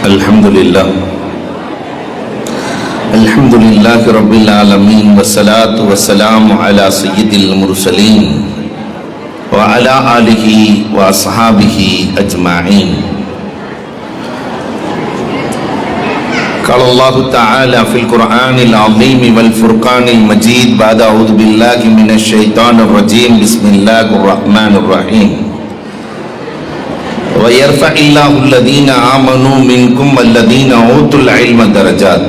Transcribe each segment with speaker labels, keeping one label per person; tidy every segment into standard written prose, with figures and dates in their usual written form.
Speaker 1: الحمد لله رب العالمين والصلاة والسلام على سيد المرسلين وعلى آله وأصحابه أجمعين. قال الله تعالى في القرآن العظيم والفرقان المجيد بعد أعوذ بالله من الشيطان الرجيم بسم الله الرحمن الرحيم. ويرفع الله الذين آمنوا منكم والذين أوتوا العلم درجات.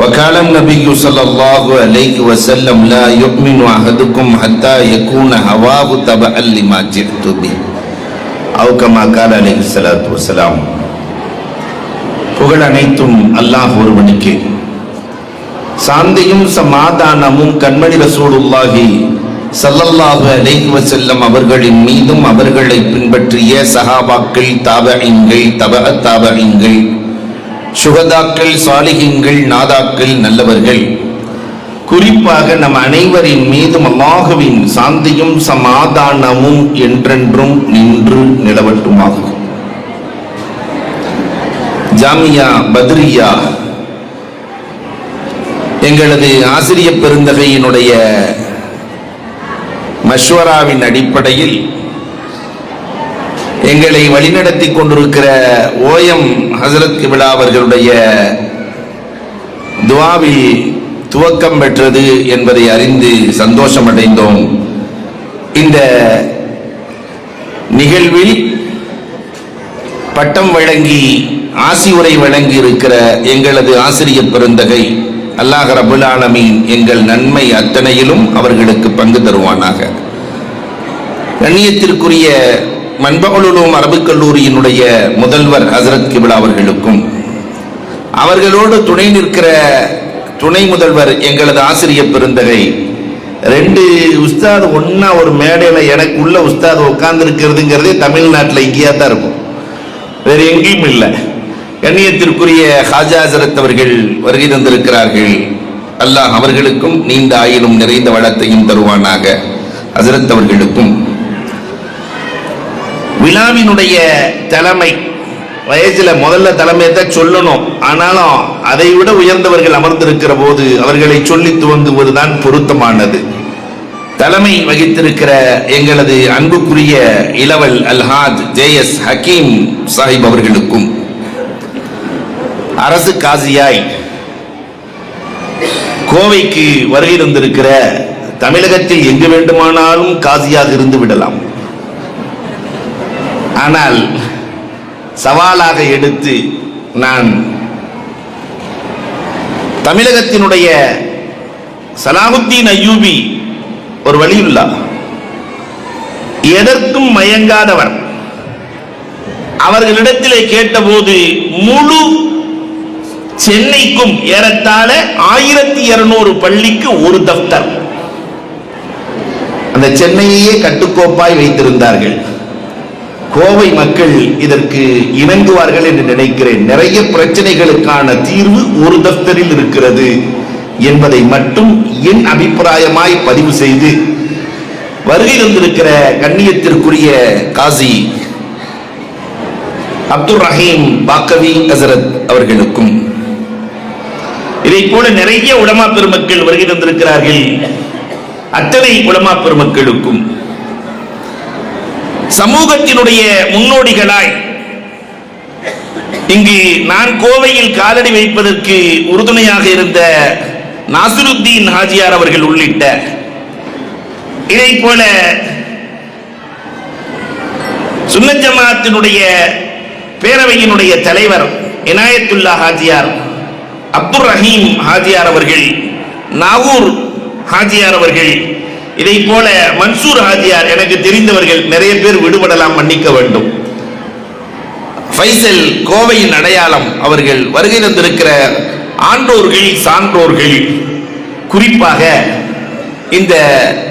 Speaker 1: وقال النبي صلى الله عليه وسلم لا يؤمن أحدكم حتى يكون هواه تبعا لما جئت به أو كما قال عليه الصلاة والسلام. புகழ் அனைத்தும் அல்லாஹ் ஒருவனுக்கே. சாந்தியும் சமாதானமும் கண்மணி ரசூலுல்லாஹி ஸல்லல்லாஹு அலைஹி வஸல்லம் அவர்களின் மீதும் அவர்களை பின்பற்றிய சஹாபாக்கள், தாபஈன்கள், தபஅத் தாபஈன்கள், சுஹதாக்கள், சாலிஹீன்கள், நாதாக்கள், நல்லவர்கள், குறிப்பாக நம் அனைவரின் மீதும் அல்லாஹுவின் சாந்தியும் சமாதானமும் என்றென்றும் நின்று நிலவட்டுமாக. ஜாமியா பத்ரியா எங்களது ஆசிரியர் பெருந்தகையினுடைய மஷ்வராவின் அடிப்படையில் எங்களை வழிநடத்தி கொண்டிருக்கிற ஓஎம் ஹசரத் கிபிலா அவர்களுடைய துவாவில் துவக்கம் பெற்றது என்பதை அறிந்து சந்தோஷமடைந்தோம். இந்த நிகழ்வில் பட்டம் வழங்கி ஆசி உரை வழங்கி இருக்கிற எங்களது ஆசிரியர் பெருந்தகை அல்லாஹ் ரப்புல் ஆலமீன் எங்கள் நன்மை அத்தனையிலும் அவர்களுக்கு பங்கு தருவானாக. கண்ணியத்திற்குரிய மன்பகுல் உலூம் அரபுக் கல்லூரியினுடைய முதல்வர் ஹசரத் கிபிலா அவர்களுக்கும், அவர்களோடு துணை நிற்கிற துணை முதல்வர் எங்களது ஆசிரியர் பெருந்தகை, ரெண்டு உஸ்தாத் ஒன்னா ஒரு மேடையில எனக்கு உள்ள உஸ்தாத் உட்கார்ந்து இருக்கிறதுங்கிறதே தமிழ்நாட்டில் இங்கேயா தான் இருக்கும், வேறு எங்கேயும் இல்லை. கண்ணியத்திற்குரிய ஹாஜா ஹசரத் அவர்கள் வருகை தந்திருக்கிறார்கள். அல்லாஹ் அவர்களுக்கும் நீண்ட ஆயிலும் நிறைந்த வளத்தையும் தருவானாக. ஹசரத் அவர்களுக்கும் விழாவினுடைய தலைமை வயசுல முதல்ல தலைமையை தான் சொல்லணும், ஆனாலும் அதை விட உயர்ந்தவர்கள் அமர்ந்திருக்கிற போது அவர்களை சொல்லி துவங்குவதுதான் பொருத்தமானது. தலைமை வகித்திருக்கிற எங்களது அன்புக்குரிய இளவல் அல்ஹாஜ் JS ஹக்கீம் சாஹிப் அவர்களுக்கும், அரசு காசியாய் கோவைக்கு வருகை தந்திருக்கிற, தமிழகத்தில் எங்கு வேண்டுமானாலும் காசியாக இருந்து விடலாம், ஆனால் சவாலாக எடுத்து நான் தமிழகத்தினுடைய சலாஹுத்தீன் அய்யூபி ஒரு வலியுல்லா, எதற்கும் மயங்காதவர், அவர்களிடத்திலே கேட்டபோது முழு சென்னைக்கும் ஏறத்தாழ 1200 பள்ளிக்கு ஒரு தப்தர், அந்த சென்னையே கட்டுக்கோப்பாய் வைத்திருந்தார்கள். கோவை மக்கள் இதற்கு இணங்குவார்கள் என்று நினைக்கிறேன். நிறைய பிரச்சனைகளுக்கான தீர்வு ஒரு தப்தரில் இருக்கிறது என்பதை மட்டும் என் அபிப்பிராயமாய் பதிவு செய்து வருகை தந்திருக்கிற கண்ணியத்திற்குரிய காசி அப்துல் ரஹீம் பாக்கவி ஹசரத் அவர்களுக்கும், இதை போல நிறைய உலமா பெருமக்கள் வருகை தந்திருக்கிறார்கள். அத்தனை உலமா பெருமக்களுக்கும், சமூகத்தினுடைய முன்னோடிகளாய் இங்கு நான் கோவையில் காலடி வைப்பதற்கு உறுதுணையாக இருந்த நாசிருத்தீன் ஹாஜியார் அவர்கள் உள்ளிட்ட, இதை போல சுன்னத் ஜமாஅத்தினுடைய பேரவையினுடைய தலைவர் இனாயத்துல்லா ஹாஜியார், அப்துல் ரஹீம் ஹாஜியார் அவர்கள், நாகூர் ஹாஜியார் அவர்கள், இதை போல மன்சூர் ஹாஜியார், எனக்கு தெரிந்தவர்கள் நிறைய பேர் விடுபடலாம், மன்னிக்க வேண்டும். ஃபைசல் கோவையின் அடையாளம் அவர்கள் வருகை தந்திருக்கிற ஆண்டோர்கள், சான்றோர்கள், குறிப்பாக இந்த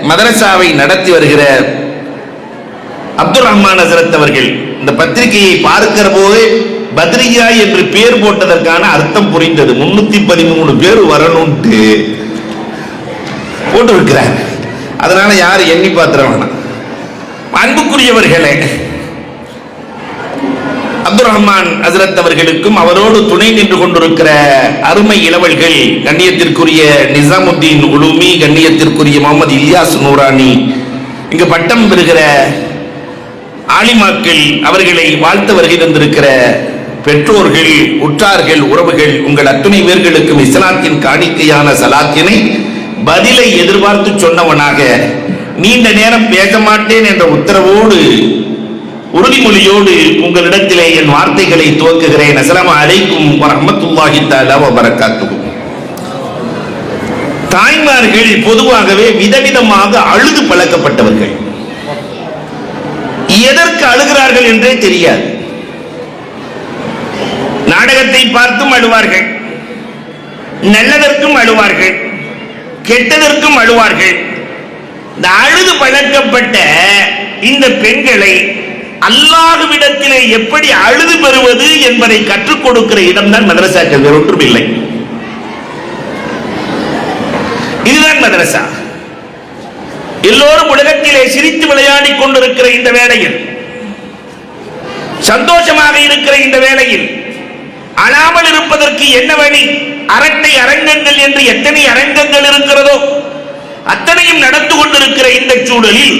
Speaker 1: மதரசாவை நடத்தி வருகிற அப்துல் ரஹ்மான் ஹசரத் அவர்கள், இந்த பத்திரிகையை பார்க்கிற போது பத்ரியா என்று பேர் போட்டதற்கான அர்த்தம் புரிந்தது. 313 பேர் வரணும்ட்டு போட்டு இருக்கிறார். அதனால யாரும் எண்ணி பார்த்துட வேணாம். அன்புக்குரியவர்களே, அப்துல் ரஹ்மான் ஹஸ்ரத் அவர்களுக்கும் அவரோடு துணை நின்று கொண்டிருக்கிற அருமை இளவல்கள் கண்ணியத்திற்குரிய நிசாமுத்தீன் உலூமி, கண்ணியத்திற்குரிய முகமது இல்யாஸ் நூரானி, இங்கு பட்டம் பெறுகிற ஆலிமாக்கள், அவர்களை வாழ்த்த வருகை தந்திருக்கிற பெற்றோர்கள், உற்றார்கள், உறவுகள், உங்கள் அத்துணை பேர்களுக்கும் இஸ்லாத்தின் காணிக்கையான சலாத்தினை பதிலை எதிர்பார்த்து சொன்னவனாக நீண்ட நேரம் பேச மாட்டேன் என்ற உத்தரவோடு உறுதிமொழியோடு உங்களிடத்திலே என் வார்த்தைகளை துவக்குகிறேன். அஸ்ஸலாமு அலைக்கும் வரஹ்மத்துல்லாஹி தஆலா வ பரக்காத்துஹு. தாய்மார்கள் பொதுவாகவே விதவிதமாக அழுது பழக்கப்பட்டவர்கள். எதற்கு அழுகிறார்கள் என்றே தெரியாது. நாடகத்தை பார்த்தும் அழுவார்கள், நல்லதற்கும் அழுவார்கள், கெட்டதற்கும் அழுவார்கள். இந்த அழுது பழக்கப்பட்ட இந்த பெண்களை அல்லாஹ்விடத்திலே எப்படி அழுது பெறுவது என்பதை கற்றுக் கொடுக்கிற இடம்தான் மதரசாக்கள், வேறு ஒன்றும் இல்லை. இதுதான் மதரசா. எல்லோரும் உலகத்திலே சிரித்து விளையாடி கொண்டிருக்கிற இந்த வேளையில், சந்தோஷமாக இருக்கிற இந்த வேளையில் அழாமல் இருப்பதற்கு என்ன வழி? அரட்டை அரங்கங்கள் என்று எத்தனை அரங்கங்கள் இருக்கிறதோ அத்தனையும் நடந்து கொண்டிருக்கிற இந்த சூழலில்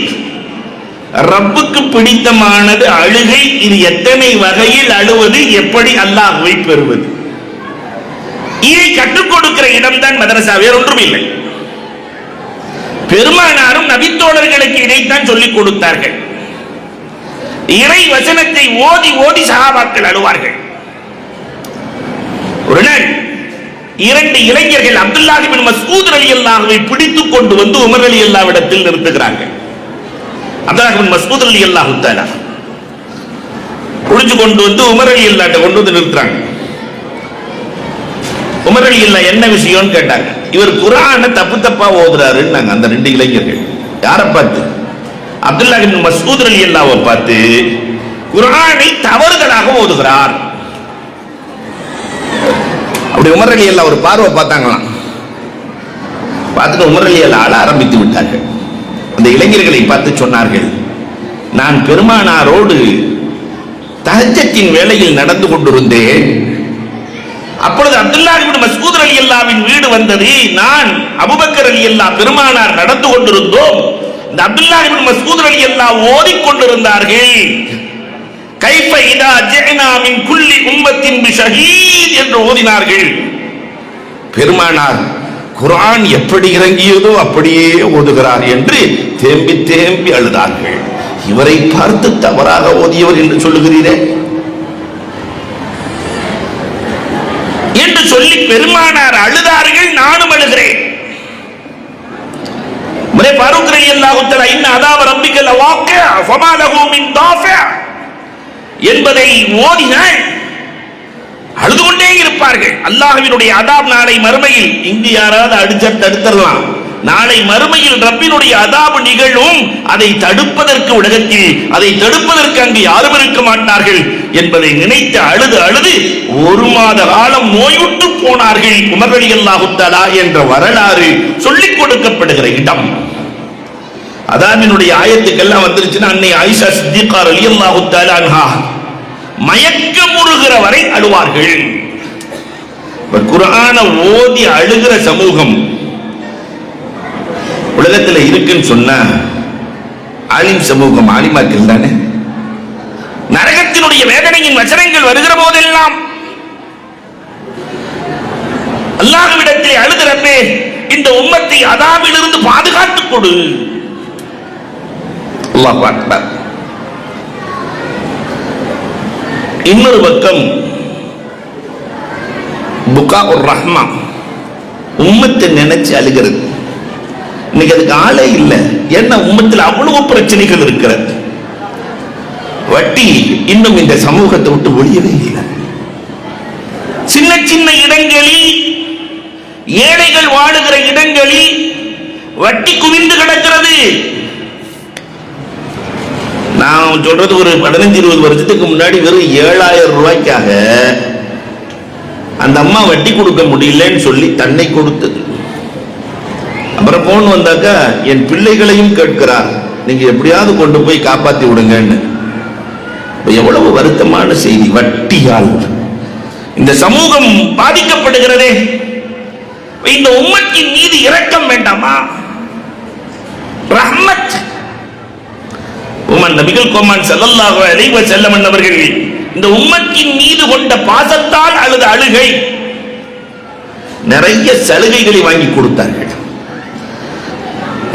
Speaker 1: ரப்புக்கு பிடித்தமானது அழுகை. இது எத்தனை வகையில் அழுவது, எப்படி அல்லாஹ்வை பெறுவது, இதை கற்றுக் கொடுக்கிற இடம்தான் மதரசா, வேறொன்றும் இல்லை. பெருமானாரும் நபித்தோழர்களுக்கு இதைத்தான் சொல்லிக் கொடுத்தார்கள். இறை வசனத்தை ஓதி ஓதி சஹாபாக்கள் அழுவார்கள். ஒரு நாள் இரண்டு இளைஞர்கள் அப்துல்லாஹ் இப்னு மஸ்ஊத் ரலியல்லாஹுவை பிடித்துக் கொண்டு வந்து உமர் ரலியல்லாஹு இடத்தில் நிறுத்துகிறார்கள். அப்துல்லாஹ் இப்னு மஸ்ஊத் ரலியல்லாஹு தஆலா பிடிச்சு கொண்டு வந்து உமர் ரலியல்லாஹு கொண்டு வந்து நிறுத்துறாங்க. உமர் ரலியல்லாஹு என்ன விஷயம்னு கேட்டாங்க. இவர் குர்ஆனை தப்பு தப்பா ஓதுறாருன்னாங்க அந்த ரெண்டு இளைஞர்கள். யாரை பார்த்து? அப்துல்லாஹ் இப்னு மஸ்ஊத் ரலியல்லாஹுவை பார்த்து குர்ஆனை தவறுதலாக ஓதுகிறார். அப்படி உமர் ரலியல்லாஹு ஒரு பார்வை பார்த்தாங்களாம். பார்த்துட்டு உமர் ரலியல்லாஹு அழ ஆரம்பித்து விட்டார்கள். அந்த இளைஞர்களை பார்த்து சொன்னார்கள், நான் பெருமானாரோடு தஹஜ்ஜத்தின் வேளையில் நடந்து கொண்டிருந்தேன். அப்பொழுது அப்துல்லாஹ் இப்னு மஸ்ஊத் ரலியல்லாஹுவின் வீடு வந்தது. நான் அபூபக்கர் ரலியல்லாஹு பெருமானார் நடந்து கொண்டிருந்தோம். இந்த அப்துல்லாஹ் இப்னு மஸ்ஊத் ரலியல்லாஹு ஓதிக்கொண்டிருந்தார்கள். கைஃப இதா ஜஅனா மின் குல்லி உம்மத்தின் பிஷஹீத் என்று ஓதினார்கள். பெருமானார் குர்ஆன் எப்படி இறங்கியதோ அப்படியே ஓதுகிறார் என்று தேம்பி தேம்பி அழுதார்கள். இவரை பார்த்து தவறாக ஓதியவர் என்று சொல்லுகிறீரே என்று சொல்லி பெருமானார் அழுதார்கள். நானும் அழுகிறேன். முறை ஃபாரூக் ரலியல்லாஹு தஆலா இன்ன அதாப ரப்பிக லவாக்கி ஃபமா லஹு மின் தாஃபி என்பதை ஓதினால் அழுது கொண்டே இருப்பார்கள். அல்லாஹ்வினுடைய அதாப் நாளை மறுமையில், இங்கு யாராவது அடிச்ச தடுத்துடலாம், நாளை மறுமையில் ரப்பினுடைய அதாபு நிகழும். அதை தடுப்பதற்கு உலகத்தில், அதை தடுப்பதற்கு அங்கு யாரும் இருக்க மாட்டார்கள் என்பதை நினைத்து அழுது அழுது ஒரு மாத காலம் நோயுற்று போனார்கள். உமர் ரலியல்லாஹு தஆலா என்ற வரலாறு சொல்லிக் கொடுக்கப்படுகிற இடம். அதாபினுடைய ஆயத்துக்கெல்லாம் வந்துருச்சுன்னா அன்னை ஆயிஷா சித்திகா ரலியல்லாஹு தஆலா அன்ஹா மயக்கமுறுகிற வரை அழுவார்கள். குர்ஆனை ஓதி அழுகிற சமூகம் உலகத்தில் இருக்குன்னு சொன்னா ஆலிம் சமூகம், ஆலிமாக்கள் தானே. நரகத்தினுடைய வேதனையின் வசனங்கள் வருகிற போதெல்லாம் அல்லாஹ்விடத்திலே அழுகிறப்பே இந்த உம்மத்தை அதாபிலிருந்து பாதுகாத்துக் கொடு. அல்லாஹ் அக்பர். இன்னொரு பக்கம் புகா உர் ரஹ்மா, உம்மத்தை நினைச்சு அழுகிறது. இன்னைக்கு அதுக்கு ஆளே இல்லை. ஏன்னா உம்மத்தில் அவ்வளவு பிரச்சனைகள் இருக்கிறது. வட்டி இன்னும் இந்த சமூகத்தை விட்டு ஒழியவே இல்லை. சின்ன சின்ன இடங்களில், ஏழைகள் வாழுகிற இடங்களில் வட்டி குவிந்து கிடக்கிறது. நான் சொல்றது ஒரு 15-20 வருஷத்துக்கு முன்னாடி வெறும் 7000 ரூபாய்க்காக அந்த அம்மா வட்டி கொடுக்க முடியலன்னு சொல்லி தன்னை கொடுத்தது. அப்புறம் போன் வந்தாக்கா என் பிள்ளைகளையும் கேட்கிறார், நீங்க எப்படியாவது கொண்டு போய் காப்பாத்தி விடுங்கன்னு. எவ்வளவு வருத்தமான செய்தி. வட்டியால் இந்த சமூகம் பாதிக்கப்படுகிறதே. இந்த உம்மத்தின் மீது இரக்கம் வேண்டாமா? ரஹ்மத். உமர் நபிகள் கோமான் ஸல்லல்லாஹு அலைஹி வஸல்லம் அவர்கள் இந்த உம்மத்தின் மீது கொண்ட பாசத்தால் அழுத அழுகை. நிறைய சலுகைகளை வாங்கி கொடுத்தார்கள்.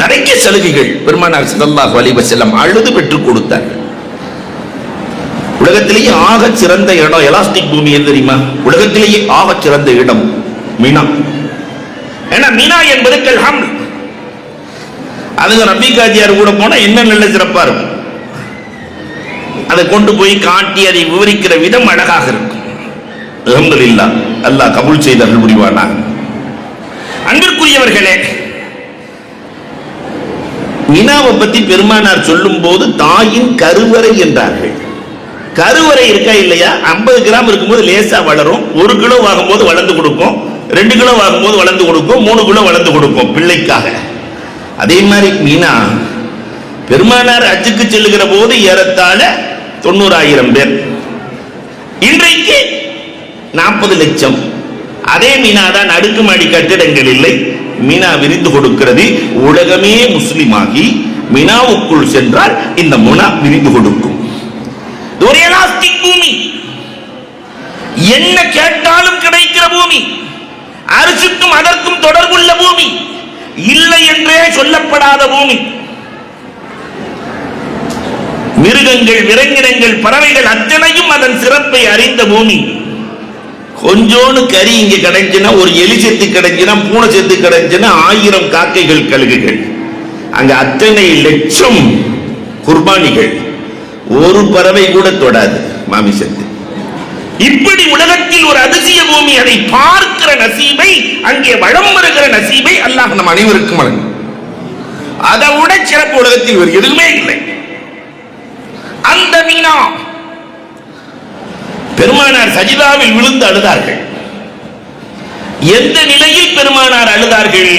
Speaker 1: நிறைய சலுகைகள் பெருமானார் ஸல்லல்லாஹு அலைஹி வஸல்லம் அழுது பெற்றுக் கொடுத்தார்கள். உலகத்திலேயே ஆக சிறந்த இடம் எலாஸ்டிக் பூமி எது தெரியுமா? உலகத்திலேயே ஆக சிறந்த இடம் மீனா. ஏன்னா மீனா என்பது கல்ஹம். அதுங்க ரபி காஜியார் கூட போனா என்ன நல்ல சிறப்பா இருக்கும். அதை கொண்டு போய் காட்டி அதை விவரிக்கிற விதம் அழகாக இருக்கும். அல்ஹம்துலில்லாஹ், அல்லாஹ் கபூல் செய்து அருள் புரிவானாக. அன்பிற்குரியவர்களே, மீனாவை பத்தி பெருமானார் சொல்லும் போது தாயின் கருவறை என்றார்கள். கருவறை இருக்கா இல்லையா? 50 கிராம் இருக்கும்போது லேசா வளரும். 1 கிலோ ஆகும்போது வளர்ந்து கொடுக்கும், 2 கிலோ ஆகும்போது வளர்ந்து கொடுக்கும், 3 கிலோ வளர்ந்து கொடுக்கும் பிள்ளைக்காக. அதே மாதிரி மீனா பெருமானார் ஹஜ்ஜுக்கு செல்லுகிற போது ஏறத்தாழ 90,000 பேர். இன்றைக்கு 40 லட்சம். அதே மீனா தான். அடுக்குமாடி கட்டிடங்கள் இல்லை. மீனா விரிந்து கொடுக்கிறது. உலகமே முஸ்லிமாகி மீனாவுக்குள் சென்றால் இந்த முனா விரிந்து கொடுக்கும். ஒரு எலாஸ்டிக் பூமி, என்ன கேட்டாலும் கிடைக்கிற பூமி, அரசுக்கும் அதற்கும் தொடர்புள்ள பூமி, இல்லை என்றே சொல்லப்படாத பூமி. மிருகங்கள், விலங்கினங்கள், பறவைகள் அத்தனையும் அதன் சிறப்பை அறிந்த பூமி. கொஞ்சோன்னு கறி இங்க கிடைச்சுன்னா, ஒரு எலி செத்து கிடைச்சுன்னா, பூனை செத்து கிடைச்சுன்னா 1000 காக்கைகள், கழுகுகள். அங்க அத்தனை லட்சம் குர்பானிகள். ஒரு பறவை கூட தொடாது மாமிசத்து. இப்படி உலகத்தில் ஒரு அதிசய பூமி. அதை பார்க்கிற நசீபை, அங்கே வளம் வருகிற நசீபை அல்லாஹ் நம் அனைவருக்கும் வழங்கும். அதை விட சிறப்பு உலகத்தில் ஒரு எதுவுமே இல்லை. அந்த மீனா பெருமானார் சஜிதாவில் விழுந்து அழுதார்கள். எந்த நிலையில் பெருமானார் அழுதார்கள்?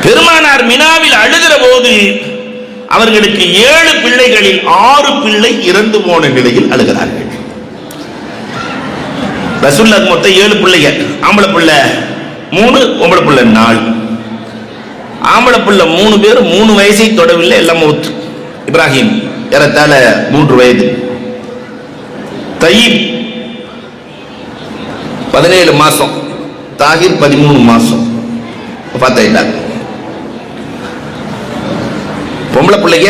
Speaker 1: பெருமானார் மினாவில் அழுகிற போது அவர்களுக்கு 7 பிள்ளைகளில் 6 பிள்ளை இறந்து போன நிலையில் அழுகிறார்கள். ரசூலுல்லாஹ் மொத்தம் 7 பிள்ளைகள். ஆம்பளை பிள்ளை 3, பொம்பளை பிள்ளை 4. ஆம்பளை பிள்ளை 3 பேர் 3 வயசை தொடவில்லை, எல்லாம் மௌத். இப்ராஹிம் ஏறத்தாழ 3 வயது. தயீப் 17 மாசம், தாகிர் 13 மாசம் பார்த்தாயிட்டாங்க. பொம்பளை பிள்ளைங்க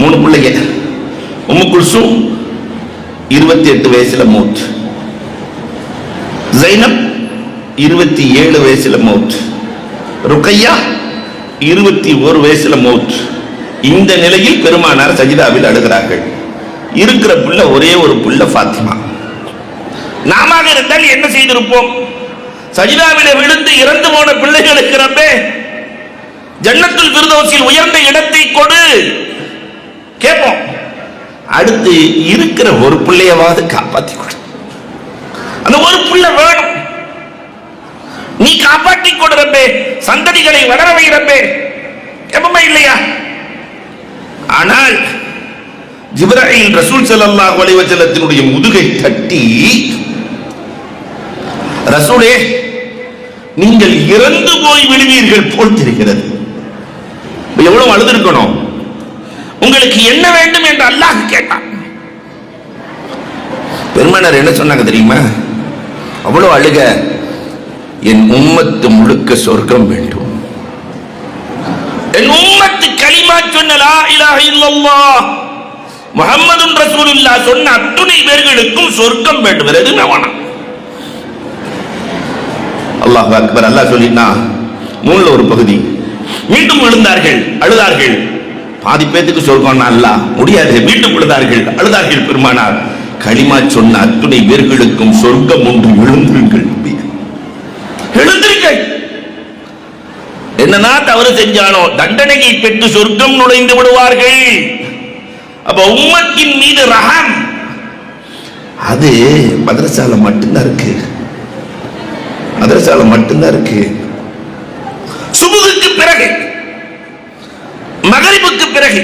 Speaker 1: 3 பிள்ளைங்க. உம்மு குல்சூம் 28 வயசுல மௌத். ஜைனப் 27 வயசுல மௌத். ருக்கையா 21 வயசுல மௌத். இந்த நிலையில் பெருமானார் சஜிதாவில் அழுகிறார்கள். இருக்கிற பிள்ளை ஒரே ஒரு பிள்ளை ஃபாத்திமா. நாம இருந்தால் என்ன செய்திருப்போம்? சஜிதாவிலே விழுந்து இறந்து போன பிள்ளைகளுக்கு ரப்பே ஜன்னத்துல் ஃபிர்தௌஸில் உயர்ந்த இடத்தை கொடு கேட்போம். அடுத்து இருக்கிற ஒரு பிள்ளையவாவது காப்பாத்தி கொடு. அந்த ஒரு பிள்ளை வேணும், நீ காப்பாற்றி கொடுறப்பே, சந்ததிகளை வளர வைரப்பே. எப்பவுமே இல்லையா? ஆனால் ஜிப்ராயில் ரசூல் ஸல்லல்லாஹு அலைஹி வஸல்லத்தினுடைய முதுகை தட்டி, ரசூலே நீங்கள் இறந்து போய் விடுவீர்கள் போல் தெரிகிறது. எவ்வளவு அழுதிருக்கணும். உங்களுக்கு என்ன வேண்டும் என்று அல்லாஹ் கேட்டான். பெருமானார் என்ன சொன்னாங்க தெரியுமா? அவ்வளவு அழுக, என் உம்மத்து முழுக்க சொர்க்கம் வேண்டும். என் உம்மத்து கலிமா சொன்ன லா இலாஹ இல்லல்லாஹ் முஹம்மதுன் ரசூலுல்லாஹ் சொன்ன அத்துணை பேர்களுக்கும் சொர்க்கம் வேண்டும். வேற எதுவுமே வேணாம். அல்லாஹ் அக்பர். அல்லாஹ் சொல்லினா 3ல ஒரு பகுதி. மீண்டும் விழுந்தார்கள், அழுதார்கள். பாதி பேத்துக்கு சொர்க்கம் அல்லாஹ் முடியாது. மீண்டும் விழுந்தார்கள், அழுதார்கள். பெருமானார் களிமா சொன்ன அத்துணை பேர்களுக்கும் சொர்க்கம் ஒன்று. எழுந்திருங்கள், எழுந்திருங்கள். என்னன்னா தவறு செஞ்சானோ தண்டனையை பெற்று சொர்க்கம் நுழைந்து விடுவார்கள். அப்ப உம்மத்தின் மீது ரஹம் அது மதரசால மட்டும்தான் இருக்கு. மதரசால மட்டும்தான் இருக்கு. சுபுகுக்கு பிறகு, மகரிபுக்கு பிறகு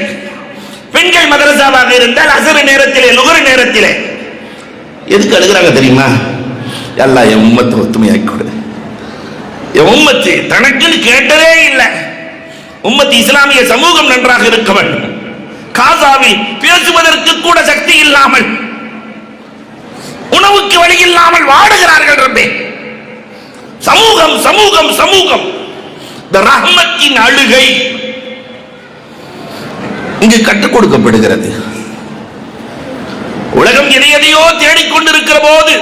Speaker 1: பெண்கள் மதரசாவாக இருந்தால் அசரு நேரத்திலே நுகரு நேரத்திலே எதுக்கு அழுகிறாங்க தெரியுமா? எல்லாம் என் உம்மத்தை ஒத்துமையாக்கி கொடு. என் உம்மத்து தனக்குன்னு கேட்டதே இல்லை. உம்மத்து இஸ்லாமிய சமூகம் நன்றாக இருக்க வேண்டும். காசாவில் பேசுவதற்கு கூட சக்தி இல்லாமல், உணவுக்கு வழி இல்லாமல் வாடுகிறார்கள். ரப்பே, சமூகம் சமூகம் சமூகம். இந்த ரஹ்மத்தின் அழுகை இங்கு கற்றுக் கொடுக்கப்படுகிறது. உலகம் எதையோ தேடிக்கொண்டிருக்கிற போது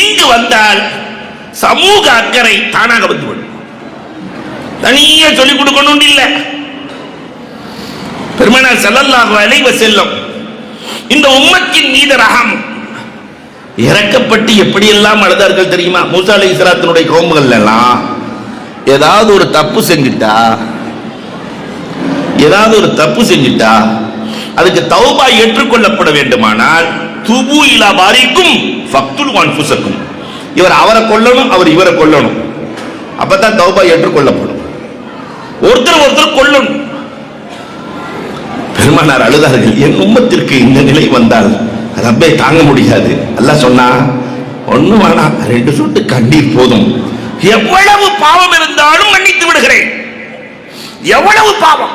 Speaker 1: இங்கு வந்தால் சமூக அக்கறை தானாக வந்துவிடும். தனியே சொல்லிக் கொடுக்கணும் இல்லை. பெருமானார் ஸல்லல்லாஹு அலைஹி வஸல்லம் இந்த உம்மத்தின் மீது ரஹம் இறக்கப்பட்டு எப்படியெல்லாம் அழுதார்கள் தெரியுமா? மூசா அலைஹிஸ்ஸலாத்தினுடைய கௌம்கள் எல்லாம் ஏதாவது ஒரு தப்பு செஞ்சிட்டா அதுக்கு தௌபா ஏற்றுக்கொள்ளப்பட வேண்டுமானால் துபு இலா பாரிக்கும் ஃபக்துல் அன்ஃபுஸக்கும், இவர் அவரை கொல்லணும், அவர் இவரை கொல்லணும், அப்பதான் தௌபா ஏற்றுக்கொள்ளப்படும். ஒருத்தர் கொல்லணும். பெருமானார் அழுதார்கள். என் உம்மத்திற்கு இந்த நிலை வந்தால் ரப்பே தாங்க முடியாது. அல்லாஹ் சொன்னா ஒண்ணு வேணாம், 2 சொட்டு கண்ணீர் போதும், எவ்வளவு பாவம் இருந்தாலும் மன்னித்து விடுகிறேன். எவ்வளவு பாவம்,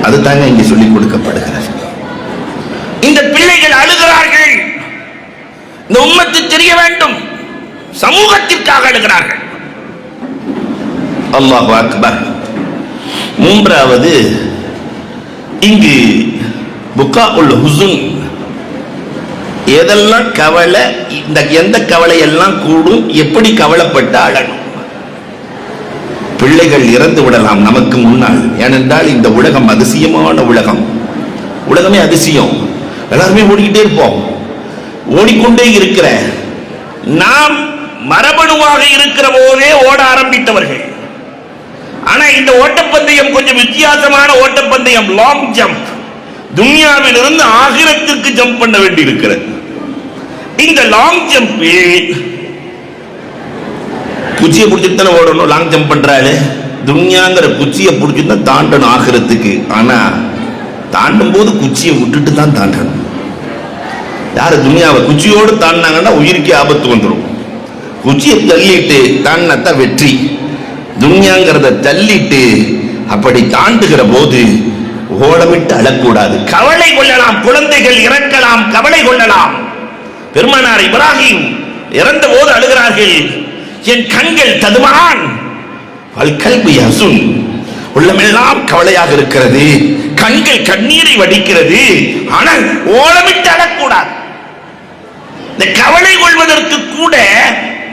Speaker 1: அதுதாங்க இங்கே சொல்லிக் கொடுக்கப்படுகிறது. இந்த பிள்ளைகள் அழுகிறார்கள். இந்த உம்மத்து தெரிய வேண்டும், சமூகத்திற்காக அழுகிறார்கள். அல்லாஹு அக்பர். மூன்றாவது, இங்கு புகாஉல் ஹுஸ்ன், எதெல்லாம் கவலை, எந்த கவலை எல்லாம் கூடும், எப்படி கவலைப்பட்ட அழணும். பிள்ளைகள் இறந்து விடலாம் நமக்கு முன்னால். ஏனென்றால் இந்த உலகம் அதிசயமான உலகம். உலகமே அதிசயம். எல்லாருமே ஓடிக்கிட்டே இருப்போம். ஓடிக்கொண்டே இருக்கிற நாம் மரபணுவாக இருக்கிற போதே ஓட ஆரம்பித்தவர்கள். ஆனா இந்த ஓட்டப்பந்தயம் கொஞ்சம் வித்தியாசமான ஓட்டப்பந்தயம், லாங் ஜம்ப். துன்யாவில் இருந்து ஆகிரத்திற்கு ஜம்ப் பண்ண வேண்டி இருக்கிறது. இந்த லாங் ஜம்ப் குச்சியை பிடிச்சிட்டு தானே ஓடணும். லாங் ஜம்ப் பண்றாரு, துன்யாங்கிற குச்சியை பிடிச்சிட்டு தான் தாண்டணும் ஆகிரத்துக்கு. ஆனா தாண்டும் போது குச்சியை விட்டுட்டு தான் தாண்டணும். யாரு துன்யாவை குச்சியோடு தாண்டினாங்கன்னா உயிருக்கே ஆபத்து வந்துடும். குச்சியை தள்ளிட்டு தாண்டினாத்தான் வெற்றி. துன்யாங்கிறத தள்ளிட்டு அப்படி தாண்டுகிற போது ஓடமிட்டு அழக்கூடாது. கவலை கொள்ளலாம், குழந்தைகள் இறக்கலாம், கவலை கொள்ளலாம். பெருமானார் இப்ராஹிம் இறந்த போது அழுகிறார்கள். என் கண்கள் ததுமான், வல்கல்பு யஹ்சுன், உள்ளமெல்லாம் கவலையாக இருக்கிறது, கண்கள் கண்ணீரை வடிக்கிறது, ஆனால் ஓலமிட்டு அழக்கூடாது. இந்த கவலை கொள்வதற்கு கூட,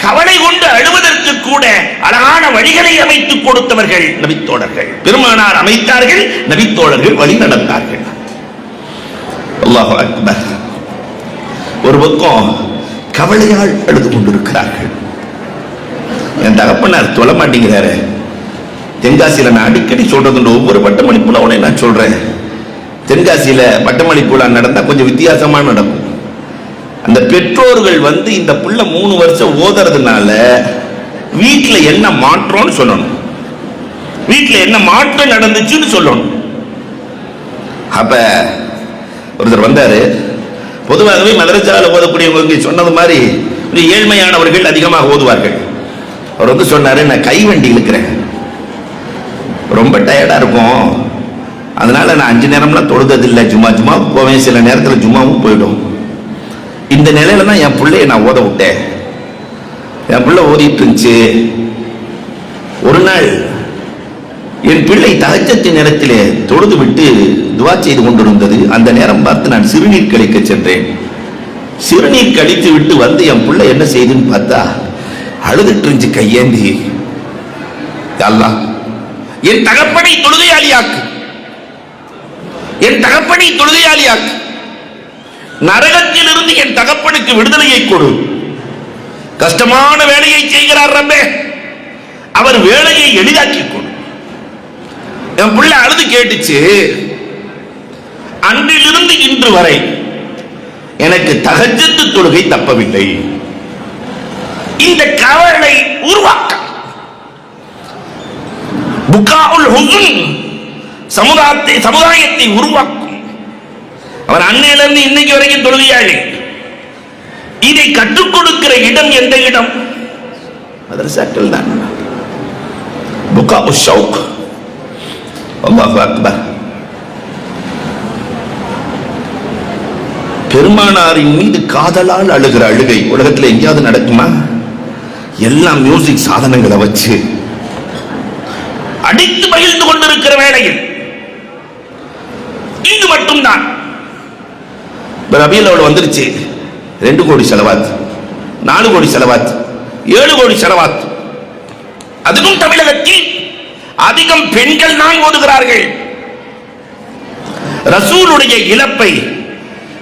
Speaker 1: கவலை கொண்டு அழுவதற்கு கூட அழகான வழிகளை அமைத்துக் கொடுத்தவர்கள் நபித்தோழர்கள். பெருமானார் அமைத்தார்கள், நபித்தோழர்கள் வழி நடந்தார்கள். அல்லாஹு அக்பர். ஒரு பக்கம் கவலையால் அழுது கொண்டிருக்கிறார்கள். என் தகப்பனார் தொழ மாட்டேங்கிறாரு. தென்காசியில நான் அடிக்கடி சொல்றது, ஒவ்வொரு பட்டமளிப்புல நான் சொல்றேன், தென்காசியில பட்டமளிப்புல நடந்தா கொஞ்சம் வித்தியாசமா நடக்கும். அந்த பெற்றோர்கள் இந்த புள்ள 3 வருஷம் ஓதுறதுனால வீட்டுல என்ன மாற்றம்னு சொல்லணும், வீட்டுல என்ன மாற்றம் நடந்துச்சுன்னு சொல்லணும். அப்ப ஒருத்தர் வந்தாரு. பொதுவாகவே மதரசால ஓதக்கூடியவங்க சொன்னது மாதிரி ஏழ்மையானவர்கள் அதிகமாக ஓதுவார்கள். அவர் சொன்னாரு, நான் கை வண்டி இழுக்கிறேன், ரொம்ப டயர்டா இருக்கும், அதனால நான் 5 நேரம்லாம் தொழுததில்லை, ஜும்மா போவேன், சில நேரத்தில் ஜும்மாவும் போயிடும். இந்த நிலையில தான் என் பிள்ளைய நான் ஓத விட்டேன். என் பிள்ளை ஓதிட்டு இருந்துச்சு. ஒரு நாள் என் பிள்ளை தஹஜ்ஜத் நேரத்திலே தொழுது விட்டு துவா செய்து கொண்டிருந்தது. அந்த நேரம் பார்த்து நான் சிறுநீர் கழிக்க சென்றேன். சிறுநீர் கழித்து விட்டு என் பிள்ளை என்ன செய்துன்னு பார்த்தா அழுதுட்டு இருந்துச்சு கையேந்தி. அல்லாஹ், என் தகப்பனை தொழுகையாளியாக்கு, என் தகப்பனை தொழுகையாளியாக்கு, நரகத்தில் இருந்து என் தகப்பனுக்கு விடுதலையை கொடு. கஷ்டமான வேலையை செய்கிறார் ரப்பே, அவர் வேலையை எளிதாக்கி கொடு. என் பிள்ளை அழுது கேட்டுச்சு, அன்றிலிருந்து இன்று வரை எனக்கு தஹஜ்ஜத் தொழுகை தப்பவில்லை. இந்த கவலை உருவாக்க புகாஉல் ஹுஸ்ன், சமுதாயத்தை உருவாக்கும். அவர் அன்னையிலிருந்து இன்னைக்கு வரைக்கும் தொழுகையாளி. இதை கற்றுக் கொடுக்கிற இடம் எந்த இடம்? மதரசாக்கள் தான். புகாஉ ஷௌக். அல்லாஹு அக்பர். பெருமானாரின் மீது காதலால் அழுகிற அழுகை உலகத்தில் எங்கேயாவது நடக்குமா? எல்லாம் மியூசிக் சாதனங்களை வச்சு அடித்து மகிழ்ந்து கொண்டிருக்கிற வேளையில் இங்கு மட்டும்தான் ரபியுல் அவள் வந்துருச்சு. 2 கோடி செலவாத், 4 கோடி செலவாத், 7 கோடி செலவாத். அதுவும் தமிழகத்தில் அதிகம் பெண்கள் தான் ஓதுகிறார்கள். ரசூலுடைய இழப்பை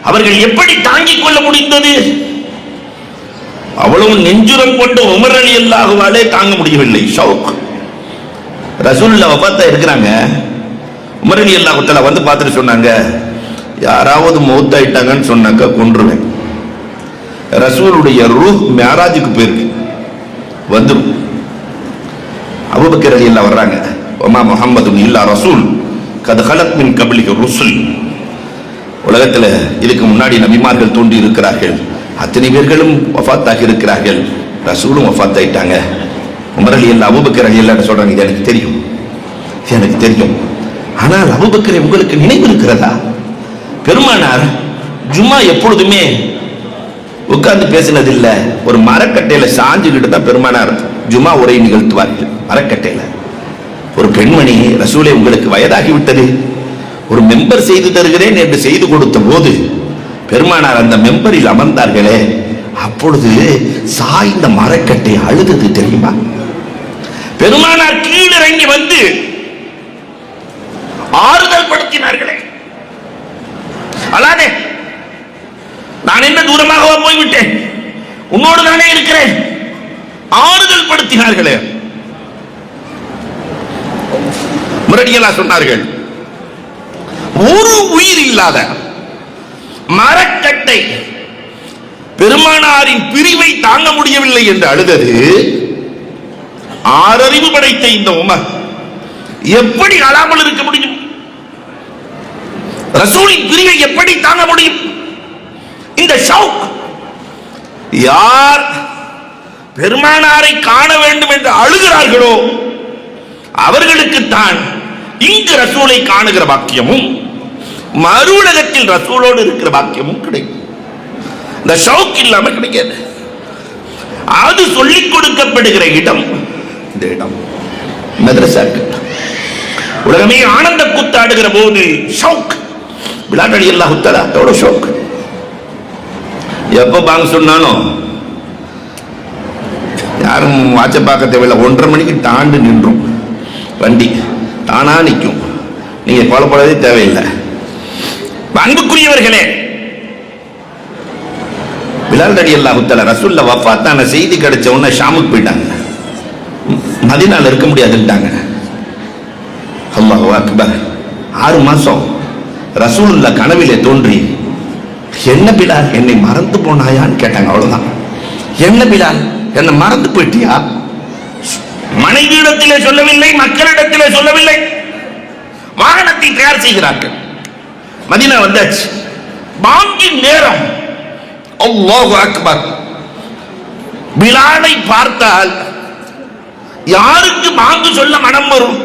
Speaker 1: அவர்கள் எப்படி தாங்கிக் கொள்ள முடிந்தது? அவ்வளவு நெஞ்சுரம் கொண்டு உமர் ரலியல்லாஹு அன்ஹு தாங்க முடியவில்லை. ஷவுக். ரசூலுல்லாஹ் வஃபாத்தா இருக்கிறாங்க. உமர் ரலியல்லாஹு தஆலா வந்து பார்த்துட்டு சொன்னாங்க, யாராவது மௌத்தாயிட்டாங்கன்னு சொன்னாக்க கொன்றுவேன். ரசூலுடைய ரூஹ் மிஅராஜுக்கு போயிருக்கு, வந்துடும். அபூபக்கர் ரலியல்லாஹு வர்றாங்க. வமா முஹம்மதுன் இல்லா ரசூல் கத் ஹலத் மின் கப்லிஹி ருசுல். உலகத்தில் இதுக்கு முன்னாடி நபிமார்கள் தோன்றி இருக்கிறார்கள், அத்தனை பேர்களும் வஃபாத்தாகி இருக்கிறார்கள், ரசூலும் வஃபாத்தாயிட்டாங்க. உமர் ரலியல்லாஹு அபூபக்கர் ரலியல்லாஹு சொல்றாங்க, இது எனக்கு தெரியும், இது எனக்கு தெரியும். ஆனால் அபூபக்கரை உங்களுக்கு நினைவு இருக்கிறதா? பெருமானார் ஜும்மா எப்பொழுதுமே உட்கார்ந்து பேசினதில்லை, ஒரு மரக்கட்டையில சாஞ்சுக்கிட்டு தான் பெருமானார் ஜும்மா உரை நிகழ்த்துவார்கள். மரக்கட்டையில. ஒரு பெண்மணி, ரசூலே உங்களுக்கு வயதாகிவிட்டது, ஒரு மெம்பர் செய்து தருகிறேன் என்று செய்து கொடுத்த போது பெருமானார் அந்த மெம்பரில் அமர்ந்தார்களே, அப்பொழுது சாய்ந்த மரக்கட்டை அழுதது தெரியுமா? பெருமானார் கீழிறங்கி வந்து ஆறுதல் படுத்தினார்களே. அல்லாதே, நான் என்ன தூரமாக போய்விட்டேன், உன்னோடு தானே இருக்கிறேன், ஆறுதல் படுத்தினார்களே. முரடியெல்லாம் சொன்னார்கள், ஒரு உயிர் இல்லாத மரக்கட்டை பெருமானாரின் பிரிவை தாங்க முடியவில்லை என்று அழுதது. ஆறறிவு படைத்த இந்த உமர் எப்படி அழாமல் இருக்க முடியும்? ரசூலின் பிரிவை எப்படி தாங்க முடியும்? இந்த ஷவுக். யார் பெருமானாரை காண வேண்டும் என்று அழுகிறார்களோ அவர்களுக்கு தான் இங்கு ரசூலை காணுகிற பாக்கியமும் மறு உலகத்தில் ரசூலோடு இருக்கிற பாக்கியமும் கிடைக்கும். இந்த ஷவுக் இல்லாம கிடைக்காது. அது சொல்லிக் கொடுக்கப்படுகிற இடம் இந்த இடம் மதரசாக்கள். உலகமே ஆனந்த கூத்தாடுகிற போது ஷவுக். பிலால் ரலியல்லாஹு தஆலா எவ்வளவு ஷவுக். எப்ப பாங்க சொன்னாலும் யாரும் வாட்ச பார்க்க தேவையில்லை, 1:30 மணிக்கு தாண்டு நின்றும் வண்டி தானா நிற்கும், நீங்க கொலைப்படவே தேவையில்லை. அன்புக்குரியவர்களே, பிலால் ரலியல்லாஹு தஆலா ரசூலுல்லாஹ் வஃபாத்தான செய்தி கிடைச்ச உடனே ஷாமுக்கு போயிட்டாங்க. மதீனால இருக்க முடியாதுட்டாங்க. அல்லாஹு அக்பர். 6 மாசம் ரசூலுல்லாஹ் கனவிலே தோன்றி, என்ன பிலால் என்னை மறந்து போனாயான்னு கேட்டாங்க. அவ்வளவுதான். என்ன பிலால் என்னை மறந்து போயிட்டியா? மனைவியிடத்திலே சொல்லவில்லை, மக்களிடத்திலே சொல்லவில்லை. வாகனத்தை தயார் செய்கிறார்கள். மதீனா வந்தாச்சு. பாங்கின் நேரம். அல்லாஹு அக்பர். பிலாலை பார்த்தால் யாருக்கு பாங்கு சொல்ல மனம் வரும்?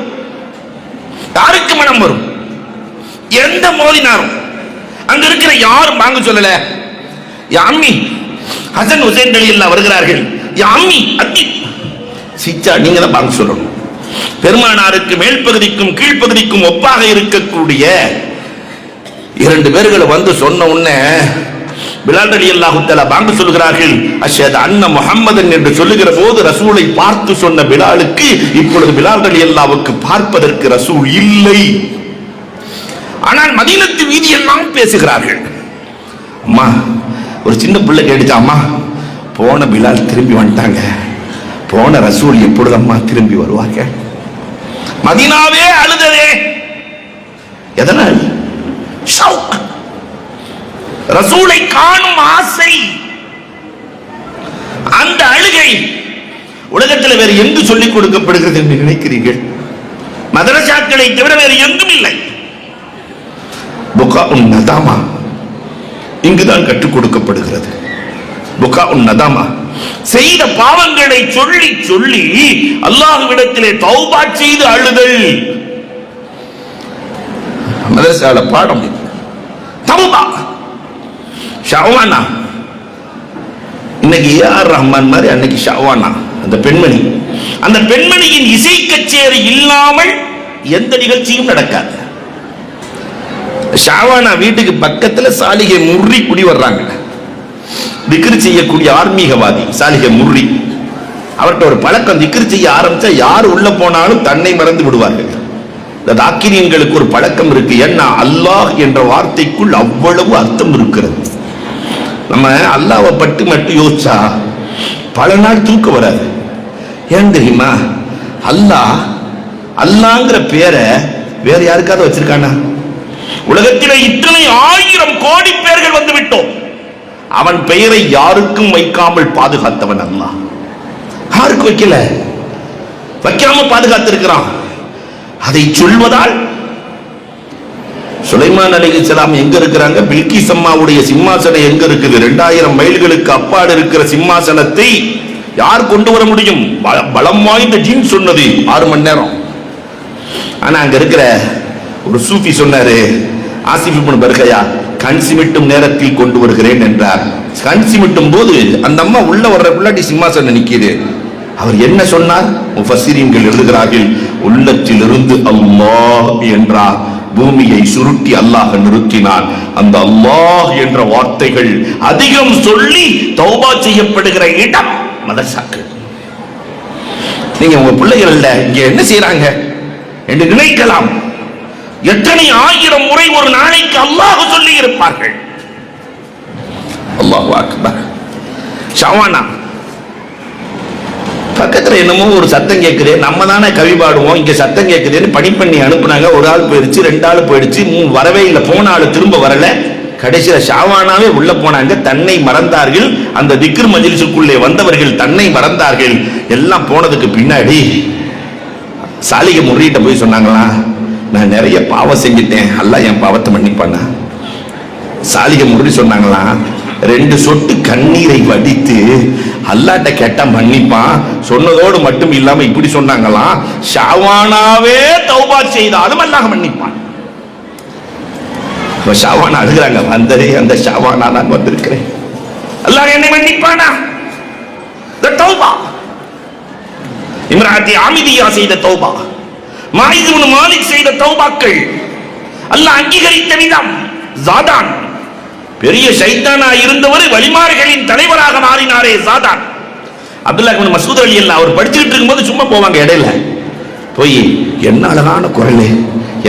Speaker 1: யாருக்கு மனம் வரும்? எந்த மோதினாரும் அங்க இருக்கிற யாரும் பாங்கு சொல்லல. அம்மி ஹசன் ஹுசைன் ரலியல்லாஹு வருகிறார்கள். அம்மி அத்தி சிச்சா, நீங்க தான் பாங்கு சொல்லணும். பெருமானாருக்கு மேல் பகுதிக்கும் கீழ்ப்பகுதிக்கும் ஒப்பாக இருக்கக்கூடிய 2 பேர்களை வந்து சொன்ன உடனே பிலால் ரலியல்லாஹு தஆலா பாங்கு சொல்கிறார்கள். அஷ்ஹது அன்ன முஹம்மதன் என்று சொல்லுகிற போது ரசூலை பார்த்து சொன்ன பிலாலுக்கு இப்பொழுது பிலால் ரலியல்லாஹுவுக்கு பார்ப்பதற்கு ரசூல் இல்லை. ஆனால் மதீனத்து வீதியெல்லாம் பேசுகிறார்கள். அம்மா, ஒரு சின்ன பிள்ளை கேட்டுச்சா, அம்மா போன பிலால் திரும்பி வந்துட்டாங்க, போன ரசூல் எப்பொழுதம்மா திரும்பி வருவாங்க? மதீனாவே அழுததே. எதனால்? ஷவுக். ரசூலை காணும் ஆசை. அந்த அழுகை உலகத்தில் வேறு எங்கு சொல்லிக் கொடுக்கப்படுகிறது என்று நினைக்கிறீர்கள்? மதரசா மதரசாக்களை தவிர வேறு எங்கும் இல்லை. புகாஉன் நதாமா இங்குதான் கற்றுக் கொடுக்கப்படுகிறது. புகாஉன் நதாமா, செய்த பாவங்களை சொல்லி சொல்லி அல்லாஹ்விடத்திலே தௌபா செய்து அழுதல். மதரசால பாடம் தௌபா. ஷாவானா, இன்னைக்கு ஏஆர் ரஹ்மான் மாதிரி அன்னைக்கு ஷாவானா அந்த பெண்மணி, அந்த பெண்மணியின் இசை கச்சேரி இல்லாமல் எந்த நிகழ்ச்சியும் நடக்காது. ஷாவானா வீட்டுக்கு பக்கத்துல சாலிகை முர்ரி குடி வர்றாங்க. திக்ர் செய்யக்கூடிய ஆன்மீகவாதி சாலிகை முர்ரி. அவர்கிட்ட ஒரு பழக்கம், திக்ர் செய்ய ஆரம்பிச்சா யார் உள்ள போனாலும் தன்னை மறந்து விடுவார்கள். இந்த தாக்கிரியங்களுக்கு ஒரு பழக்கம் இருக்கு. ஏன்னா அல்லாஹ் என்ற வார்த்தைக்குள் அவ்வளவு அர்த்தம் இருக்கிறது. நம்ம அல்லாஹ்வை பற்றி மட்டும் யோசிச்சா பல நாள் தூக்கம் வராது. ஏன் தெரியுமா? அல்லாஹ் அல்லாங்கிற பேரை வேற யாருக்காவது வச்சிருக்கானா? உலகத்தில் இத்தனை 1000 கோடி பேர்கள் வந்து விட்டோம். அவன் பெயரை யாருக்கும் வைக்காமல் பாதுகாத்தவன் அல்லாஹ். யாருக்கு வைக்கல, வைக்காம பாதுகாத்திருக்கிறான். அதை சொல்வதால் சுலைமான் அலைஹிஸ்ஸலாம் எங்க இருக்கிறாங்க? பில்கிஸ் அம்மாவுடைய சிம்மாசனம் எங்க இருக்குது? 2000 மைல்களுக்கு அப்பால் இருக்கிற சிம்மாசனத்தை யார் கொண்டு வர முடியும்? பலம் வாய்ந்த ஜின் சொன்னது 6 மணி நேரம். ஆனா அங்க இருக்கிற ஒரு சூஃபி சொன்னாரு, ஆசிஃப் இப்னு பர்கயா, கண் சிமிட்டும் நேரத்தில் கொண்டு வருகிறேன் என்றார். கண் சிமிட்டும் போது அந்த அம்மா உள்ள வர்றக்குள்ளாடி சிம்மாசனம் நிக்குது. அவர் என்ன சொன்னார்? முஃபஸ்ஸிரீன்கள் எழுதுகிறார்கள், உள்ளத்திலிருந்து அல்லாஹ் என்றார். பூமியை சுருட்டி அல்லாஹ் நிறுத்தினார். அந்த அல்லாஹ் என்ற வார்த்தைகள் அதிகம் சொல்லி தௌபா செய்யப்படுகிற இடம் மதரசாக்கள். நீங்க உங்க பிள்ளைகள் இங்க என்ன செய்யறாங்க என்று நினைக்கலாம். எத்தனை 1000 முறை ஒரு நாளைக்கு அல்லாஹ் சொல்லி இருப்பார்கள். அல்லாஹு அக்பர். ஷாவானா பக்கத்துல என்னமோ ஒரு சத்தம் கேட்குது. நம்ம தானே கவி பாடுவோம், இங்க சத்தம் கேட்குதுன்னு பணி பண்ணி அனுப்புனாங்க. ஒரு ஆள் போயிடுச்சு, 2 ஆள் போயிடுச்சு, 3 வரவே இல்லை. போன ஆள் திரும்ப வரல. கடைசியில ஷாவானாவே உள்ள போனாங்க. தன்னை மறந்தார்கள். அந்த திக்ர் மஜ்லிஸுக்குள்ளே வந்தவர்கள் தன்னை மறந்தார்கள். எல்லாம் போனதுக்கு பின்னாடி சாலிகை முர்ரிட்ட போய் சொன்னாங்களா, நான் நிறைய பாவம் செஞ்சிட்டேன், அல்லாஹ் என் பாவத்தை மன்னிப்பானா? சாலிகை முர்ரி சொன்னாங்களா, 2 சொட்டு கண்ணீரை வடித்து அல்லாஹ்ட்ட கேட்டா மன்னிப்பான். சொன்னதோடு மட்டும் இல்லாம இப்படி சொன்னாங்களாம், ஷாவானாவே தௌபா செய்தாலும் அல்லாஹ் மன்னிப்பான். ஷாவானா அழுகிறாங்க, வந்ததே அந்த ஷாவானா நான் வந்திருக்கிறேன், அல்லாஹ் என்னை மன்னிப்பானா? தௌபா. இம்ராத்தி ஆமிதியா செய்த தௌபா, மாயிஸ் இப்னு மாலிக் செய்த தௌபாக்கள் அல்லாஹ் அங்கீகரித்த விதம். ஜாதான் பெரிய ஷைத்தானா இருந்தவர் வலிமார்களின் தலைவராக மாறினாரே ஜாதான். அப்துல்லாஹ் இப்னு மஸ்ஊத் ரலியல்லாஹு அவர் படிச்சுட்டு இருக்கும்போது சும்மா போவாங்க, இடையில போய் என்ன அழகான குரல்,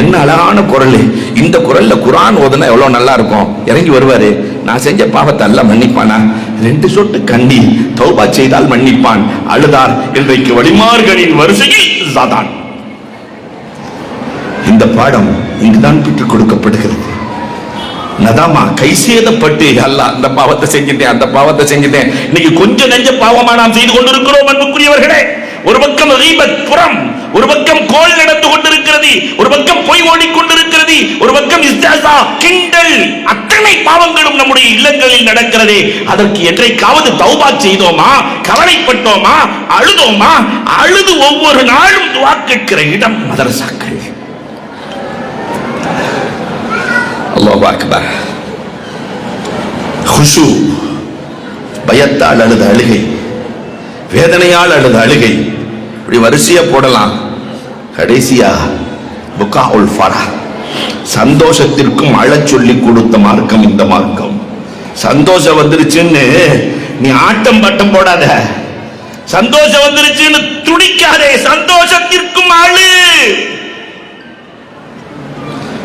Speaker 1: என்ன அழகான குரல், இந்த குரல்ல குர்ஆன் ஓதுனா எவ்வளவு நல்லா இருக்கும். இறங்கி வருவாரு, நான் செஞ்ச பாவத்தை அல்லாஹ் மன்னிப்பானா? 2 சொட்டு கண்ணீர், தௌபா செய்தால் மன்னிப்பான். அழுதார். இன்றைக்கு வலிமார்களின் வரிசையில் ஜாதான். இந்த பாடம் இங்குதான் பெற்றுக் கொடுக்கப்படுகிறது. நதாமா, கை சேதப்பட்டு அல்லாஹ் அந்த பாவத்தை செஞ்சிட்டேன், அந்த பாவத்தை செஞ்சிட்டேன். இன்னைக்கு கொஞ்சம் நெஞ்ச பாவமா நாம் செய்து கொண்டிருக்கிறோம் அன்புக்குரியவர்களே. ஒரு பக்கம் கீபத் புறம், ஒரு பக்கம் கோல் நடந்து கொண்டிருக்கிறது, ஒரு பக்கம் பொய் ஓடிக்கொண்டிருக்கிறது, ஒரு பக்கம் இஸ்திஹ்ஸா கிண்டல், அத்தனை பாவங்களும் நம்முடைய இல்லங்களில் நடக்கிறது. அதற்கு என்றைக்காவது தௌபா செய்தோமா? கவலைப்பட்டோமா? அழுதோமா? அழுது ஒவ்வொரு நாளும் துஆ கேட்கிற இடம் மதரசாக்கள். அல்லாஹு அக்பர். குஷு, பயத்தால் அழுத அழுகை, வேதனையால் அழுத அழுகை, இப்படி வரிசையா போடலாம். கடைசியா புகாஉல் ஃபரஹ், சந்தோஷத்திற்கும் அழச் சொல்லி கொடுத்த மார்க்கம் இந்த மார்க்கம். சந்தோஷம் வந்துருச்சுன்னு நீ ஆட்டம் பட்டம் போடாத, சந்தோஷம் வந்துருச்சுன்னு துடிக்காதே, சந்தோஷத்திற்கும் அழு.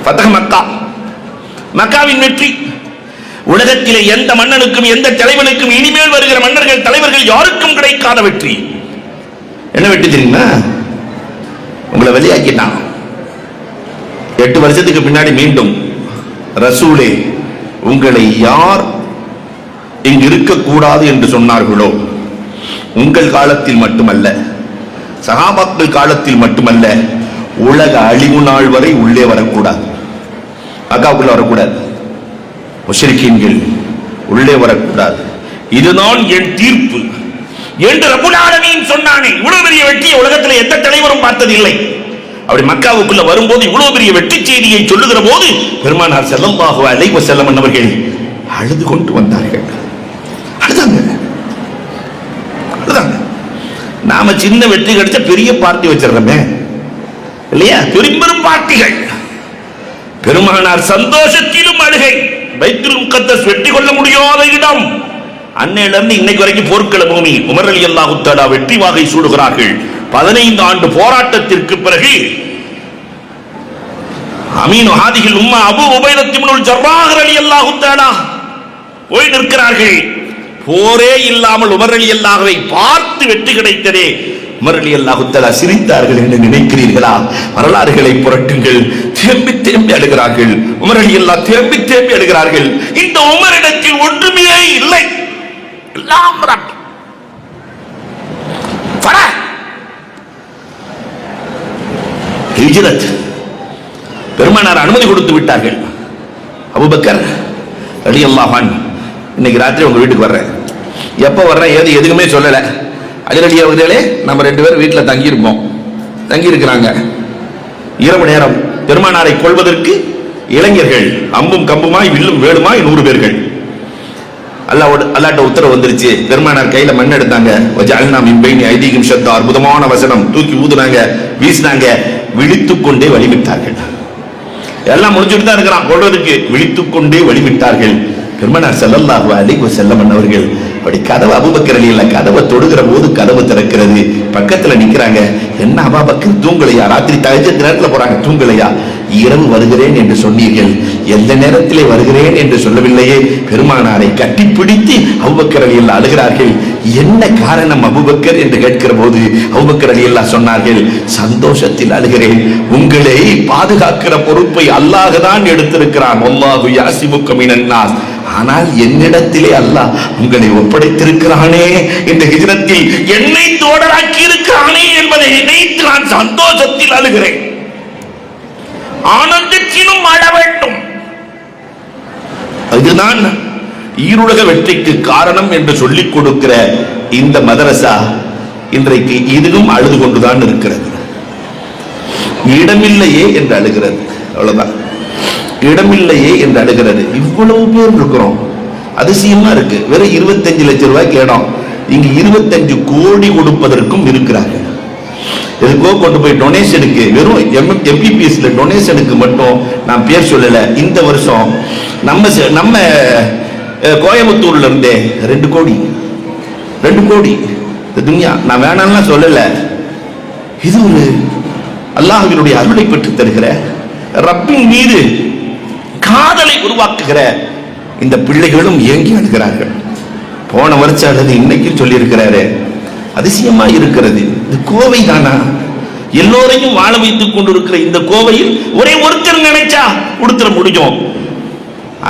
Speaker 1: ஃபத்ஹ் மக்கா, மக்காவின் வெற்றி உலகத்திலே எந்த மன்னனுக்கும் எந்த தலைவனுக்கும் இனிமேல் வருகிற மன்னர்கள் தலைவர்கள் யாருக்கும் கிடைக்காத வெற்றி. என்ன வெற்றி தெரியுமா? உங்களை வெளியாக்கிட்டான். 8 வருஷத்துக்கு பின்னாடி மீண்டும் ரசூலே, உங்களை யார் இங்கு இருக்கக்கூடாது என்று சொன்னார்களோ, உங்கள் காலத்தில் மட்டுமல்ல, சஹாபாக்கள் காலத்தில் மட்டுமல்ல, உலக அழிவு நாள் வரை உள்ளே வரக்கூடாது, மக்காவுக்குள்ள வரக்கூடாது, முஷ்ரிக்கீன்கள் உள்ளே வரக்கூடாது. இதுதான் என் தீர்ப்பு என்று ரப்புல் ஆலமீன் சொன்னானே. இவ்வளவு பெரிய வெற்றியை உலகத்தில் எந்த தலைவரும் பார்த்ததில்லை. அப்படி மக்காவுக்குள்ள வரும்போது இவ்வளவு பெரிய வெற்றி செய்தியை சொல்லுகிற போது பெருமானார் ஸல்லல்லாஹு அலைஹி வஸல்லம் அவர்கள் அழுது கொண்டு வந்தார்கள். அழுதாங்க. நாம சின்ன வெற்றி கிடைச்ச பெரிய பார்ட்டி வச்சிடறோமே இல்லையா, பெரும் பார்ட்டிகள். பெருமானார் சந்தோஷத்திலும் அழுகை. பைத்துல் முகத்தஸ் வெற்றி கொள்ள முடியாத இடம். அன்னையில இருந்து இன்னைக்கு வரைக்கும் போர்க்கள பூமி. உமர் ரலியல்லாஹு தஆலா வெற்றி வாகை சூடுகிறார்கள். 15 ஆண்டு போராட்டத்திற்கு பிறகு அமீனு ஹாதிஹில் உம்மா அபூ உபைதா இப்னுல் ஜர்ராஹ் ரலியல்லாஹு தஆலா போய் நிற்கிறார்கள். போரே இல்லாமல் உமர் ரலியல்லாஹுவை பார்த்து வெற்றி கிடைத்ததே. உமர் ரலியல்லாஹு தஆலா சிரித்தார்கள் என்று நினைக்கிறீர்களா? வரலாறுகளை புரட்டுங்கள். தேம்பி தேம்பி அழுகிறார்கள். உமர் ரலியல்லாஹு தேம்பி தேம்பி அழுகிறார்கள். இந்த உமரிடத்தில் ஒன்றுமே இல்லை, எல்லாம் ஹிஜ்ரத். பெருமானார் அனுமதி கொடுத்து விட்டார்கள். அபூபக்கர் ரலியல்லாஹு அன்ஹு, இன்னைக்கு ராத்திரி உங்க வீட்டுக்கு வர்றேன். எப்ப வர்றேன் ஏது எதுக்குமே சொல்லல. அலி அவர்களே, நம்ம 2 பேரும் வீட்டில் தங்கி இருப்போம். தங்கி இருக்கிறாங்க. இரவு நேரம் பெருமானாரை கொள்வதற்கு இளைஞர்கள் அம்பும் கம்புமாய் வில்லும் வேலுமாய் 100 பேர்கள். அல்லாஹ்ட்ட உத்தரவு வந்துருச்சு. பெருமானார் கையில மண் எடுத்தாங்க. வஜஅல்னா மின் பைனி ஐதீஹிம் ஷத்தா, அற்புதமான வசனம். தூக்கி ஊதுனாங்க, வீசினாங்க. விழித்துக் கொண்டே வழிவிட்டார்கள். எல்லாம் முடிச்சுட்டு தான் இருக்கிறான் கொள்வதற்கு. விழித்துக் கொண்டே வழிவிட்டார்கள். பெருமானார் ஸல்லல்லாஹு அலைஹி வஸல்லம் அவர்கள் அப்படி கதவு, அபூபக்கர் ரலியல்லாஹு கதவை தொடுகிற போது கதவு திறக்கிறது. பக்கத்துல நிக்கிறாங்க. என்ன அபூபக்கர் தூங்கலையா? ராத்திரி தஹஜ்ஜுத் நேரத்துல போறாங்க, தூங்கலையா? இரவு வருகிறேன் என்று சொன்னீர்கள், எந்த நேரத்திலே வருகிறேன் என்று சொல்லவில்லையே. பெருமானாரை கட்டிப்பிடித்து அபூபக்கர் ரலியல்லாஹு அழுகிறார்கள். என்ன காரணம் அபூபக்கர் என்று கேட்கிற போது அபூபக்கர் ரலியல்லாஹு சொன்னார்கள், சந்தோஷத்தில் அழுகிறேன். உங்களை பாதுகாக்கிற பொறுப்பை அல்லாஹ் தான் எடுத்திருக்கிறான். வல்லாஹு யாசிமுக மினன் நாஸ். ஆனால் என்னிடத்திலே அல்லாஹ் உங்களை ஒப்படைத்திருக்கிறானே, இந்த ஹிஜ்ரத்தில் என்னை தோழராக்கி இருக்கிறானே என்பதை நினைத்து நான் சந்தோஷத்தில் அழுகிறேன். ஆனந்தத்திலும் அழ வேண்டும். இதுதான் ஈருலக வெற்றிக்கு காரணம் என்று சொல்லிக் கொடுக்கிற இந்த மதரசா இன்றைக்கு இதுவும் அழுது கொண்டுதான் இருக்கிறது. இடமில்லையே என்று அழுகிறது. அவ்வளவுதான், இடமில்லையே என்று அழுகிறது. இவ்வளவு பேர் இருக்கிறோம். அதிசயமா இருக்கு. வெறும் 25 லட்சம் ரூபாய்க்கு இடம், இங்க 25 கோடி கொடுப்பதற்கும் இருக்கிறார்கள். எதுக்கோ கொண்டு போய் டொனேஷனுக்கு, வெறும் எம்பிபிஎஸ்ல டொனேஷனுக்கு மட்டும் நான் பேர் சொல்லல. இந்த வருஷம் நம்ம கோயம்புத்தூர்ல இருந்தே 2 கோடி துனியா. நான் வேணாம்லாம் சொல்லல. இது ஒரு அல்லாஹ்வினுடைய அருளை பெற்று தருகிற, ரப்பின் மீது காதலை உருவாக்குகிற இந்த பிள்ளைகளும் ஏங்கி அழுகிறார்கள். போன வருஷம் அல்லது இன்னைக்கு சொல்லி இருக்கிறாரு. அதிசயமா இருக்கிறது. இது கோவை தானா? எல்லோரையும் வாழ வைத்துக் கொண்டிருக்கிற இந்த கோவையில் ஒரே ஒருத்தர் நினைச்சா கொடுத்துட முடியும்.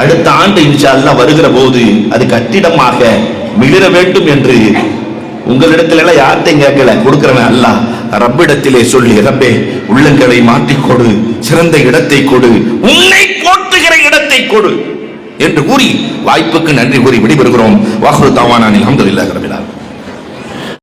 Speaker 1: அடுத்த ஆண்டு இன்ஷா அல்லாஹ் வருகிற போது அது கட்டிடமாக மிளிர வேண்டும் என்று உங்களிடத்துல எல்லாம் யார்த்தையும் கேட்கல, கொடுக்கிறவன் அல்லாஹ் ரப்பிடத்திலே சொல்லி, ரப்பே உள்ளங்களை மாற்றிக்கொடு, சிறந்த இடத்தை கொடு, உன்னை போற்றுகிற இடத்தை கொடு என்று கூறி வாய்ப்புக்கு நன்றி கூறி விடைபெறுகிறோம். வாஹ்ரு தாவானா அல்ஹம்துலில்லாஹி ரப்பில் ஆலமீன்.